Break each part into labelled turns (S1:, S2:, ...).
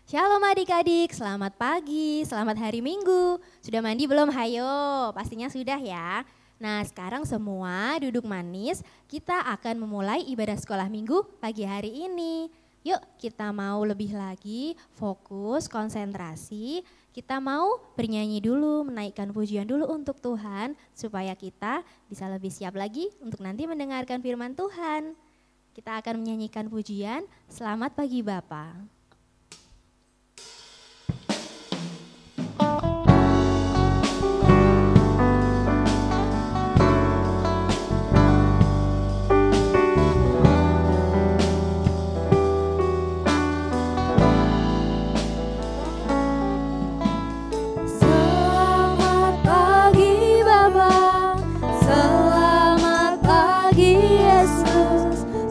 S1: Shalom adik-adik, selamat pagi, selamat hari Minggu. Sudah mandi belum? Hayo, pastinya sudah ya. Nah sekarang semua duduk manis, kita akan memulai ibadah sekolah minggu pagi hari ini. Yuk kita mau lebih lagi fokus, konsentrasi, kita mau bernyanyi dulu, menaikkan pujian dulu untuk Tuhan supaya kita bisa lebih siap lagi untuk nanti mendengarkan firman Tuhan. Kita akan menyanyikan pujian, selamat pagi Bapa.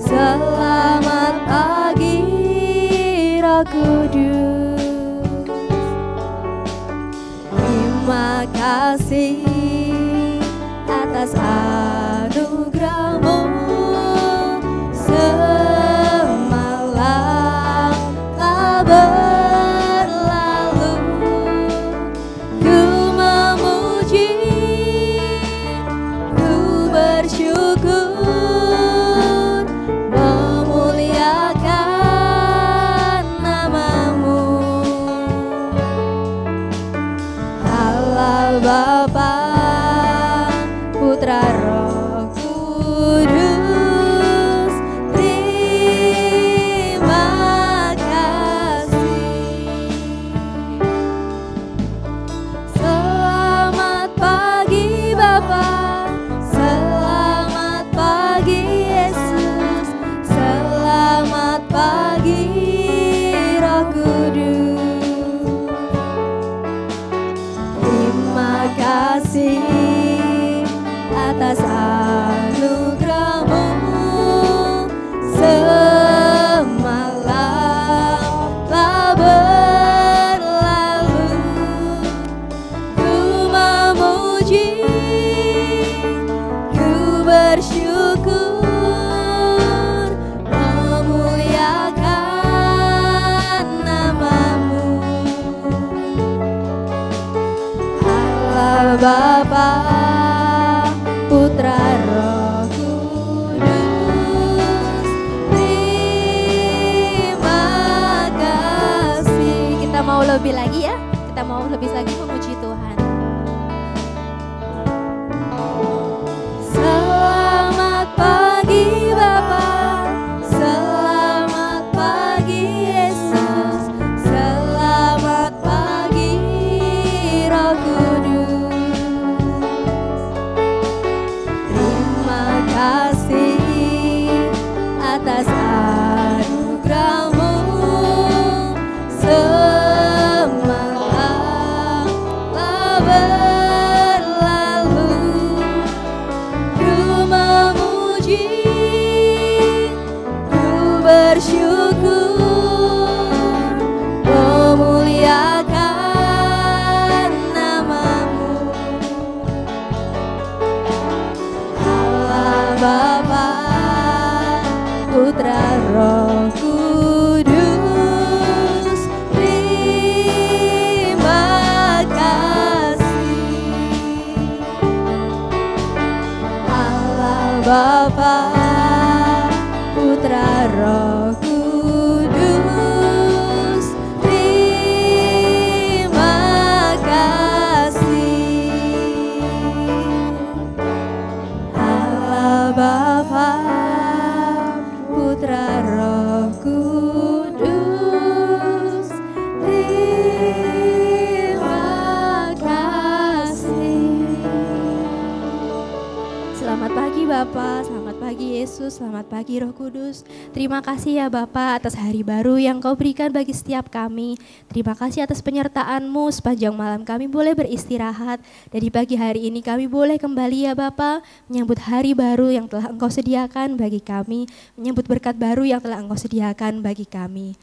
S2: Selamat pagi Roh Kudus. Terima kasih atas anugerah-Mu. Semalam telah berlalu, ku memuji, ku bersyukur, Bapa, Putra, Roh Kudus, terima kasih. Selamat pagi Bapa, selamat pagi Yesus, selamat pagi Roh Kudus. Terima kasih atas anugerah-Mu. Semalam telah berlalu, ku memuji, ku bersyukur, memuliakan nama-Mu. Bapa, Putra, Roh Kudus, terima kasih.
S1: Kita mau lebih lagi ya, kita mau lebih lagi memuji Tuhan.
S2: Selamat pagi Bapa, selamat pagi Yesus, selamat pagi Roh Kudus. Kasih atas anugerah-Mu. Semalam telah berlalu, ku memuji, ku bersyukur, memuliakan nama-Mu. Bapa, Putra, Roh Kudus, terima kasih. Allah Bapa, Putra, Roh Kudus, terima kasih. Bapa, Putra, Roh Kudus, terima kasih.
S1: Selamat pagi Bapa, selamat pagi Yesus, selamat pagi Roh Kudus. Terima kasih ya Bapa atas hari baru yang Kau berikan bagi setiap kami. Terima kasih atas penyertaan-Mu sepanjang malam kami boleh beristirahat. Dan di pagi hari ini kami boleh kembali ya Bapa menyambut hari baru yang telah Engkau sediakan bagi kami. Menyambut berkat baru yang telah Engkau sediakan bagi kami.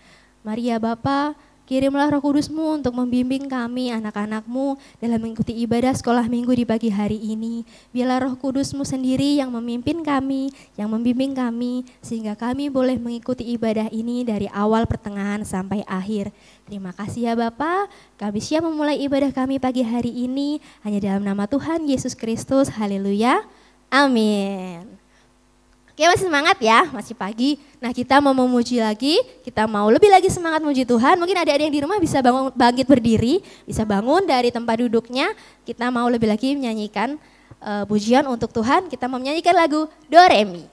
S1: Mari ya Bapa, Kirimlah Roh Kudus-Mu untuk membimbing kami, anak-anak-Mu, dalam mengikuti ibadah sekolah minggu di pagi hari ini. Biarlah Roh Kudus-Mu sendiri yang memimpin kami, yang membimbing kami, sehingga kami boleh mengikuti ibadah ini dari awal, pertengahan, sampai akhir. Terima kasih ya Bapa, kami siap memulai ibadah kami pagi hari ini, hanya dalam nama Tuhan Yesus Kristus, haleluya, amin. Oke, masih semangat ya, masih pagi. Nah, kita mau memuji lagi, kita mau lebih lagi semangat memuji Tuhan. Mungkin adik-adik yang di rumah bisa bangkit berdiri, bisa bangun dari tempat duduknya. Kita mau lebih lagi menyanyikan pujian untuk Tuhan. Kita mau menyanyikan lagu Do Re Mi.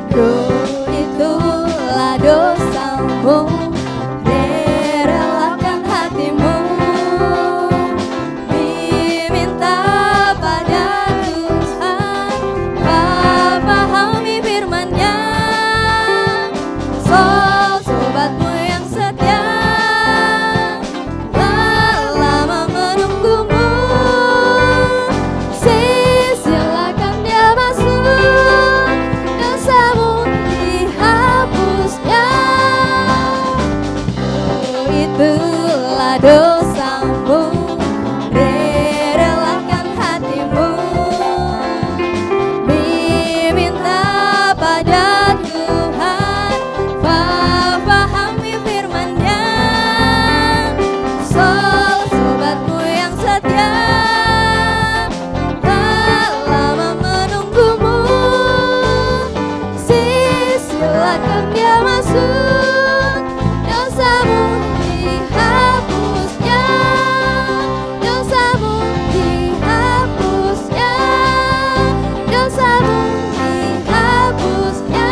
S2: Do itulah dosamu. Dosamu, relakan hatimu, diminta pada Tuhan, pahami firman-Nya. Sobatmu yang setia, tak lama menunggumu, silakan dia masuk, dosamu dihapusnya, dosamu dihapusnya, dosamu dihapusnya.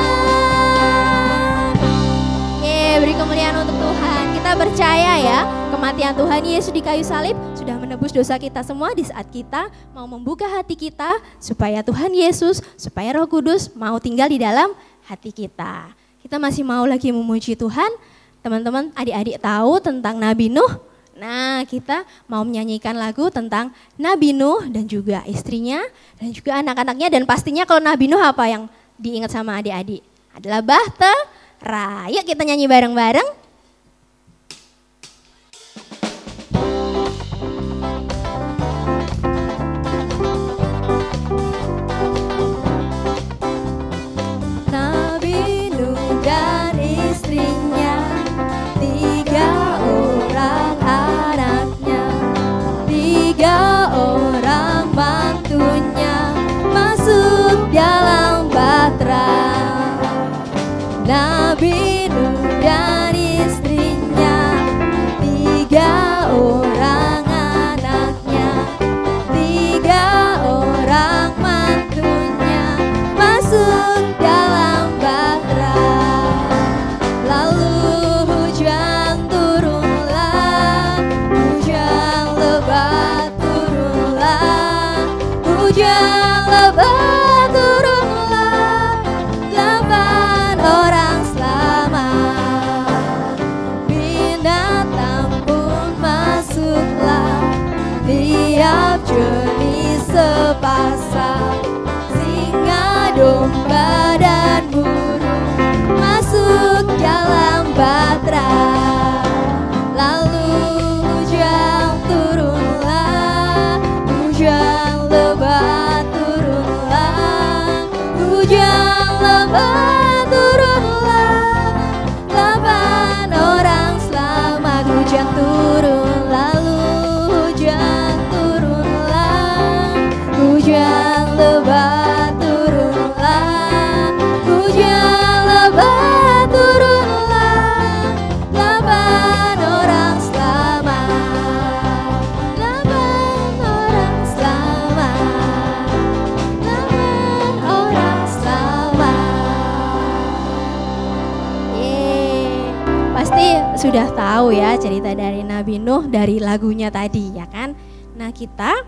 S1: Beri kemuliaan untuk Tuhan. Kita percaya ya, kematian Tuhan Yesus di kayu salib sudah menebus dosa kita semua di saat kita mau membuka hati kita supaya Tuhan Yesus, supaya Roh Kudus mau tinggal di dalam hati kita. Kita masih mau lagi memuji Tuhan. Teman-teman, adik-adik tahu tentang Nabi Nuh? Nah, kita mau menyanyikan lagu tentang Nabi Nuh dan juga istrinya dan juga anak-anaknya, dan pastinya kalau Nabi Nuh apa yang diingat sama adik-adik? Adalah Bahtera. Yuk kita nyanyi bareng-bareng.
S2: Nabi Nuh dan istrinya, 3 orang anaknya, 3 orang mantunya masuk dalam bahtera. Nabi Nuh dan istrinya, 3 orang anaknya, 3 orang mantunya masuk dalam bahtera. Lalu hujan turunlah, hujan lebat turunlah, hujan lebat turunlah, 8 orang selamat. Binatang pun masuklah, tiap jenis sepasang, singa, domba, dan burung masuk dalam bahtera. Lalu hujan turunlah, hujan lebat turunlah, hujan lebat turunlah, 8 orang selamat. Hujan turun, lalu hujan turunlah, hujan lebat turunlah, hujan lebat turunlah, 8 orang selamat, 8 orang selamat, 8 orang selamat.
S1: Pasti sudah tahu ya cerita dari Nabi Nuh dari lagunya tadi ya kan. Nah, kita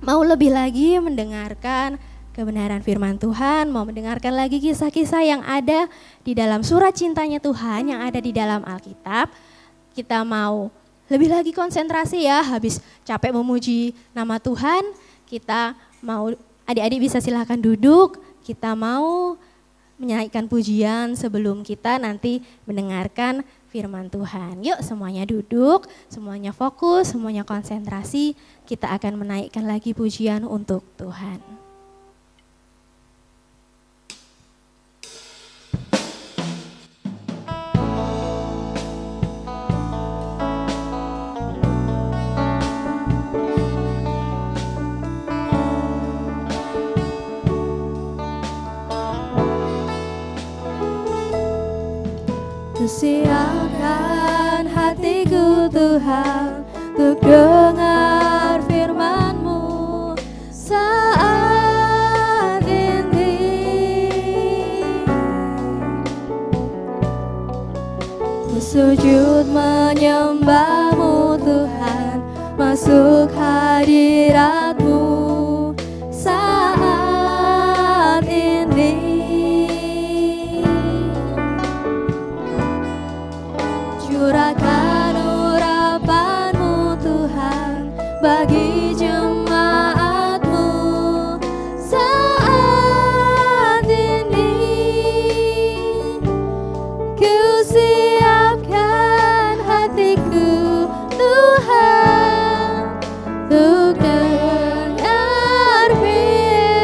S1: mau lebih lagi mendengarkan kebenaran firman Tuhan, mau mendengarkan lagi kisah-kisah yang ada di dalam surat cintanya Tuhan yang ada di dalam Alkitab. Kita mau lebih lagi konsentrasi ya, habis capek memuji nama Tuhan, kita mau, adik-adik bisa silahkan duduk, kita mau menyanyikan pujian sebelum kita nanti mendengarkan firman Tuhan. Yuk semuanya duduk, semuanya fokus, semuanya konsentrasi, kita akan menaikkan lagi pujian untuk Tuhan.
S2: Siapkan hatiku Tuhan untuk dengar firman-Mu saat ini. Sujud menyembah-Mu Tuhan, masuk hadirat-Mu saat ini. Curahkan urapan-Mu Tuhan bagi jemaat-Mu saat ini. Ku siapkan hatiku Tuhan untuk dengar firman-Mu.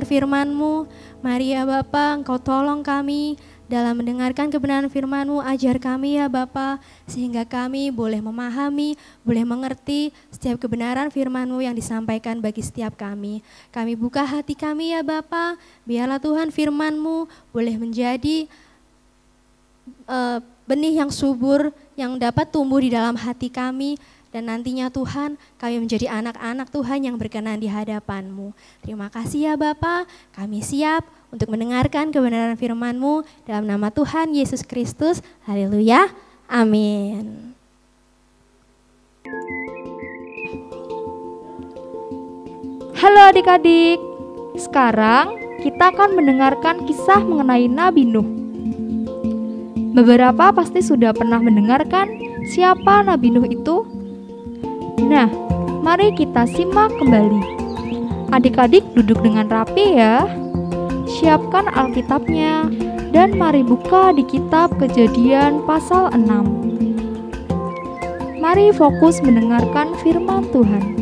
S1: Firman-Mu, mari ya Bapa, Engkau tolong kami dalam mendengarkan kebenaran firman-Mu, ajar kami ya Bapa, sehingga kami boleh memahami, boleh mengerti setiap kebenaran firman-Mu yang disampaikan bagi setiap kami. Kami buka hati kami ya Bapa, biarlah Tuhan firman-Mu boleh menjadi benih yang subur, yang dapat tumbuh di dalam hati kami, dan nantinya Tuhan kami menjadi anak-anak Tuhan yang berkenan di hadapan-Mu. Terima kasih ya Bapa, kami siap untuk mendengarkan kebenaran firman-Mu dalam nama Tuhan Yesus Kristus. Haleluya, amin.
S3: Halo adik-adik, sekarang
S2: kita akan mendengarkan kisah mengenai Nabi Nuh. Beberapa pasti sudah pernah mendengarkan siapa Nabi Nuh itu. Nah, mari kita simak kembali. Adik-adik duduk dengan rapi ya. Siapkan Alkitabnya dan mari buka di kitab Kejadian pasal 6. Mari fokus mendengarkan firman Tuhan.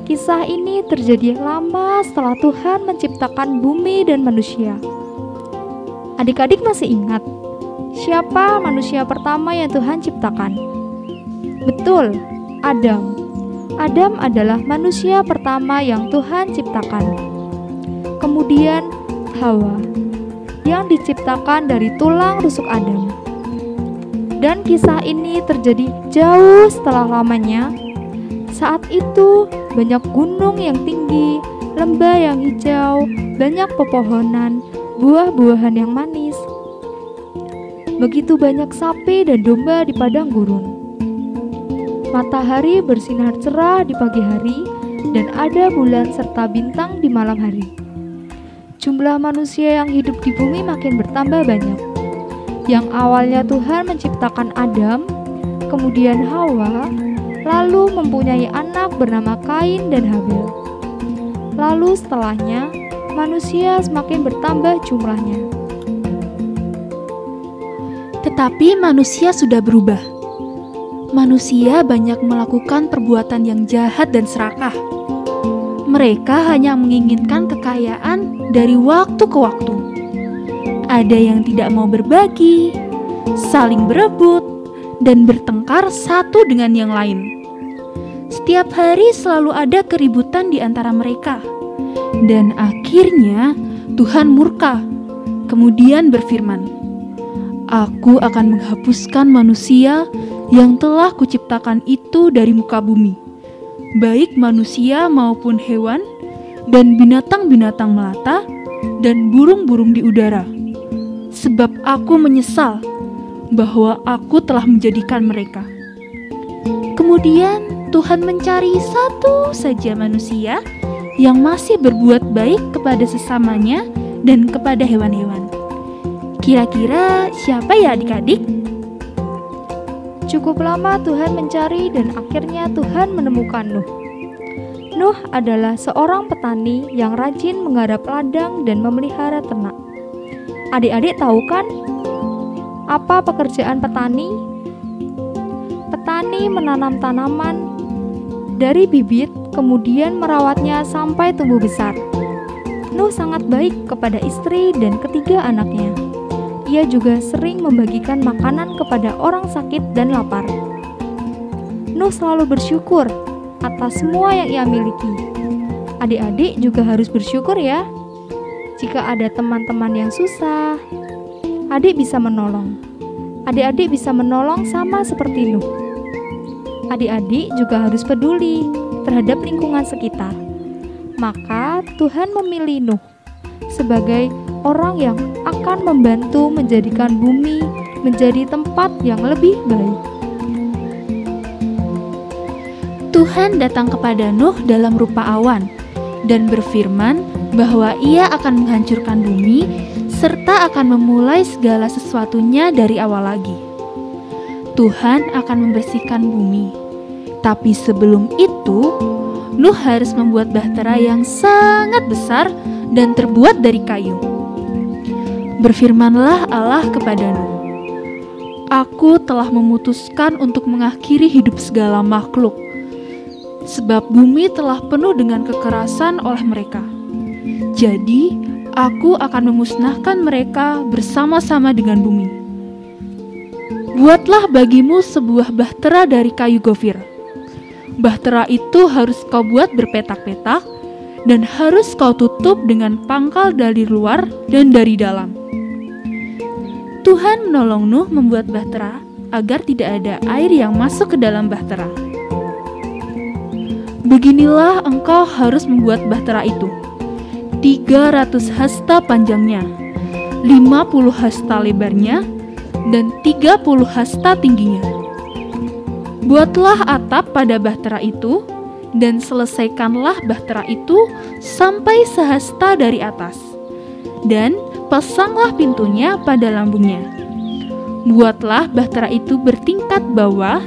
S2: Kisah ini terjadi lama setelah Tuhan menciptakan bumi dan manusia. Adik-adik masih ingat siapa manusia pertama yang Tuhan ciptakan? Betul, Adam. Adam adalah manusia pertama yang Tuhan ciptakan. Kemudian Hawa, yang diciptakan dari tulang rusuk Adam. Dan kisah ini terjadi jauh setelah lamanya. Saat itu banyak gunung yang tinggi, lembah yang hijau, banyak pepohonan, buah-buahan yang manis. Begitu banyak sapi dan domba di padang gurun. Matahari bersinar cerah di pagi hari dan ada bulan serta bintang di malam hari. Jumlah manusia yang hidup di bumi makin bertambah banyak. Yang awalnya Tuhan menciptakan Adam, kemudian Hawa, lalu mempunyai anak bernama Kain dan Habel. Lalu setelahnya, manusia semakin bertambah jumlahnya.
S3: Tetapi manusia sudah berubah. Manusia banyak melakukan perbuatan yang jahat dan serakah. Mereka hanya menginginkan kekayaan dari waktu ke waktu. Ada yang tidak mau berbagi, saling berebut, dan bertengkar satu dengan yang lain. Setiap hari selalu ada keributan di antara mereka. Dan akhirnya Tuhan murka, kemudian berfirman, "Aku akan menghapuskan manusia yang telah kuciptakan itu dari muka bumi, baik manusia maupun hewan, dan binatang-binatang melata, dan burung-burung di udara. Sebab aku menyesal bahwa aku telah menjadikan mereka." Kemudian Tuhan mencari satu saja manusia yang masih berbuat baik kepada sesamanya dan kepada hewan-hewan. Kira-kira siapa ya adik-adik?
S2: Cukup lama Tuhan mencari dan akhirnya Tuhan menemukan Nuh. Nuh adalah seorang petani yang rajin menggarap ladang dan memelihara ternak. Adik-adik tahu kan apa pekerjaan petani? Petani menanam tanaman dari bibit, kemudian merawatnya sampai tumbuh besar. Nuh sangat baik kepada istri dan ketiga anaknya. Ia juga sering membagikan makanan kepada orang sakit dan lapar. Nuh selalu bersyukur atas semua yang ia miliki. Adik-adik juga harus bersyukur ya. Jika ada teman-teman yang susah, adik bisa menolong. Adik-adik bisa menolong sama seperti Nuh. Adik-adik juga harus peduli terhadap lingkungan sekitar. Maka Tuhan memilih Nuh sebagai orang yang akan membantu menjadikan bumi menjadi tempat yang lebih baik.
S3: Tuhan datang kepada Nuh dalam rupa awan dan berfirman bahwa ia akan menghancurkan bumi serta akan memulai segala sesuatunya dari awal lagi. Tuhan akan membersihkan bumi. Tapi sebelum itu, Nuh harus membuat bahtera yang sangat besar dan terbuat dari kayu. Berfirmanlah Allah kepada Nuh, "Aku telah memutuskan untuk mengakhiri hidup segala makhluk, sebab bumi telah penuh dengan kekerasan oleh mereka. Jadi, aku akan memusnahkan mereka bersama-sama dengan bumi. Buatlah bagimu sebuah bahtera dari kayu gofir. Bahtera itu harus kau buat berpetak-petak dan harus kau tutup dengan pangkal dari luar dan dari dalam." Tuhan menolong Nuh membuat bahtera agar tidak ada air yang masuk ke dalam bahtera. Beginilah engkau harus membuat bahtera itu. 300 hasta panjangnya, 50 hasta lebarnya, dan 30 hasta tingginya. Buatlah atap pada bahtera itu, dan selesaikanlah bahtera itu sampai sehasta dari atas. dan pasanglah pintunya pada lambungnya. Buatlah bahtera itu bertingkat bawah,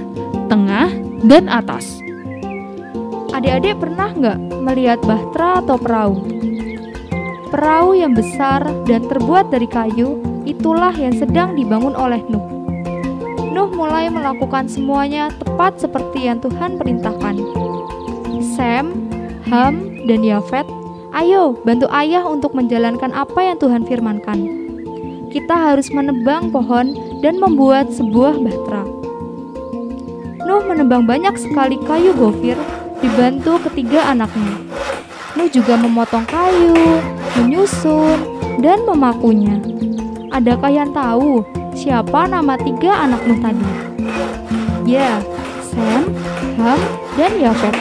S3: tengah, dan atas.
S2: Adik-adik pernah nggak melihat bahtera atau perahu? Perahu yang besar dan terbuat dari kayu, itulah yang sedang dibangun oleh Nuh. Nuh mulai melakukan semuanya tepat seperti yang Tuhan perintahkan. Sem, Ham, dan Yafet, ayo bantu ayah untuk menjalankan apa yang Tuhan firmankan. Kita harus menebang pohon dan membuat sebuah bahtera. Nuh menebang banyak sekali kayu gofir, dibantu ketiga anaknya. Nuh juga memotong kayu, menyusun, dan memakunya. Adakah yang tahu siapa nama tiga anak Nuh tadi? Ya, Sem, Ham, dan Yafet.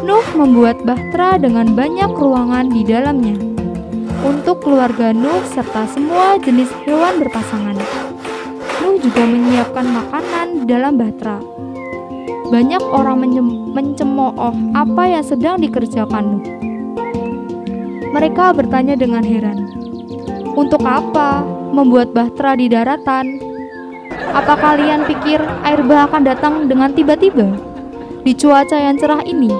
S2: Nuh membuat bahtera dengan banyak ruangan di dalamnya untuk keluarga Nuh serta semua jenis hewan berpasangan. Nuh juga menyiapkan makanan di dalam bahtera. Banyak orang mencemooh apa yang sedang dikerjakan Nuh. Mereka bertanya dengan heran, "Untuk apa membuat bahtera di daratan? Apa kalian pikir air bah akan datang dengan tiba-tiba di cuaca yang cerah ini?"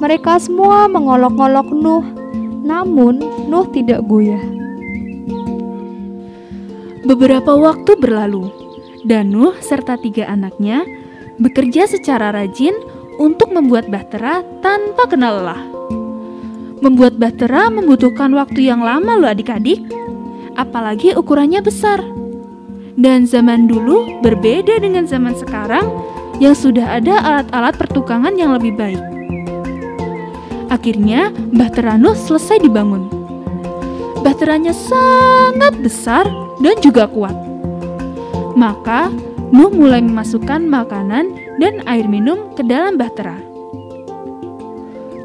S2: Mereka semua mengolok-olok Nuh, namun Nuh tidak goyah.
S3: Beberapa waktu berlalu, dan Nuh serta tiga anaknya bekerja secara rajin untuk membuat bahtera tanpa kenal lelah. Membuat bahtera membutuhkan waktu yang lama loh adik-adik, apalagi ukurannya besar. Dan zaman dulu berbeda dengan zaman sekarang yang sudah ada alat-alat pertukangan yang lebih baik. Akhirnya bahtera Nuh selesai dibangun. Bahteranya sangat besar dan juga kuat. Maka Nuh mulai memasukkan makanan dan air minum ke dalam bahtera.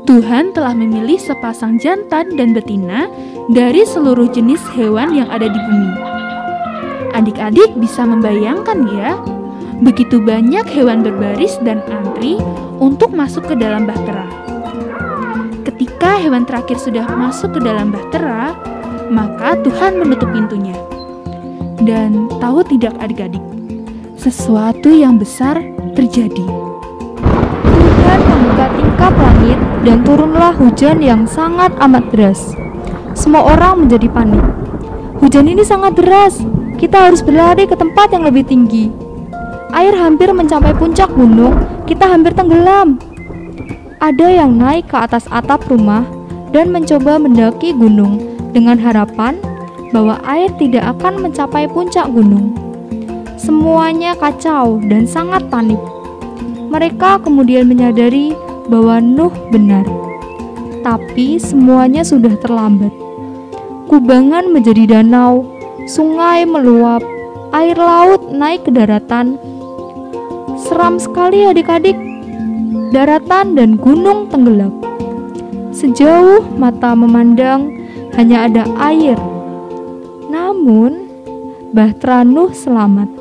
S3: Tuhan telah memilih sepasang jantan dan betina dari seluruh jenis hewan yang ada di bumi. Adik-adik bisa membayangkan ya, begitu banyak hewan berbaris dan antri untuk masuk ke dalam bahtera. Ketika hewan terakhir sudah masuk ke dalam bahtera, maka Tuhan menutup pintunya. Dan tahu tidak adik-adik, sesuatu yang besar terjadi.
S2: Tuhan membuka tingkap langit dan turunlah hujan yang sangat amat deras. Semua orang menjadi panik. Hujan ini sangat deras, kita harus berlari ke tempat yang lebih tinggi. Air hampir mencapai puncak gunung, kita hampir tenggelam. Ada yang naik ke atas atap rumah dan mencoba mendaki gunung dengan harapan bahwa air tidak akan mencapai puncak gunung. Semuanya kacau dan sangat panik. Mereka kemudian menyadari bahwa Nuh benar. Tapi semuanya sudah terlambat. Kubangan menjadi danau, sungai meluap, air laut naik ke daratan. Seram sekali adik-adik. Daratan dan gunung tenggelam. Sejauh mata memandang hanya ada air. Namun bahtera Nuh selamat.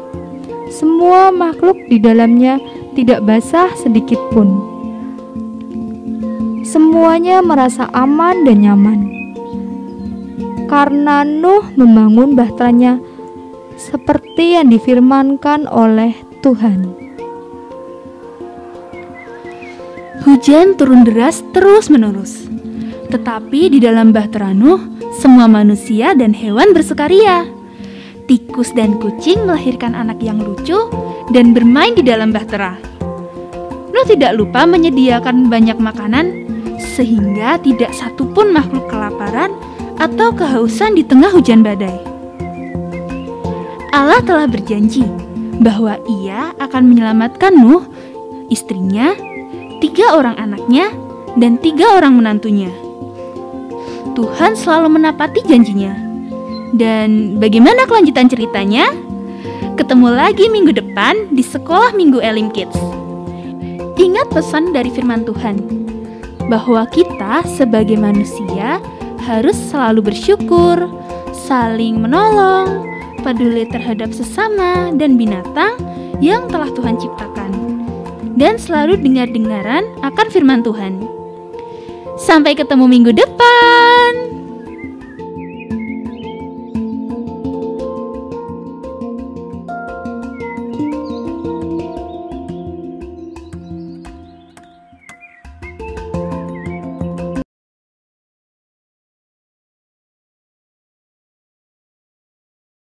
S2: Semua makhluk di dalamnya tidak basah sedikit pun. Semuanya merasa aman dan nyaman. Karena Nuh membangun bahteranya seperti yang difirmankan oleh Tuhan.
S3: Hujan turun deras terus-menerus. Tetapi di dalam bahtera Nuh, semua manusia dan hewan bersukaria. Tikus dan kucing melahirkan anak yang lucu dan bermain di dalam bahtera. Nuh tidak lupa menyediakan banyak makanan, sehingga tidak satupun makhluk kelaparan atau kehausan di tengah hujan badai. Allah telah berjanji bahwa Ia akan menyelamatkan Nuh, istrinya, 3 orang anaknya, dan 3 orang menantunya. Tuhan selalu menepati janjinya. Dan bagaimana kelanjutan ceritanya? Ketemu lagi minggu depan di Sekolah Minggu Elim Kids. Ingat pesan dari firman Tuhan, bahwa kita sebagai manusia harus selalu bersyukur, saling menolong, peduli terhadap sesama dan binatang yang telah Tuhan ciptakan, dan selalu dengar-dengaran akan firman Tuhan. Sampai ketemu minggu depan.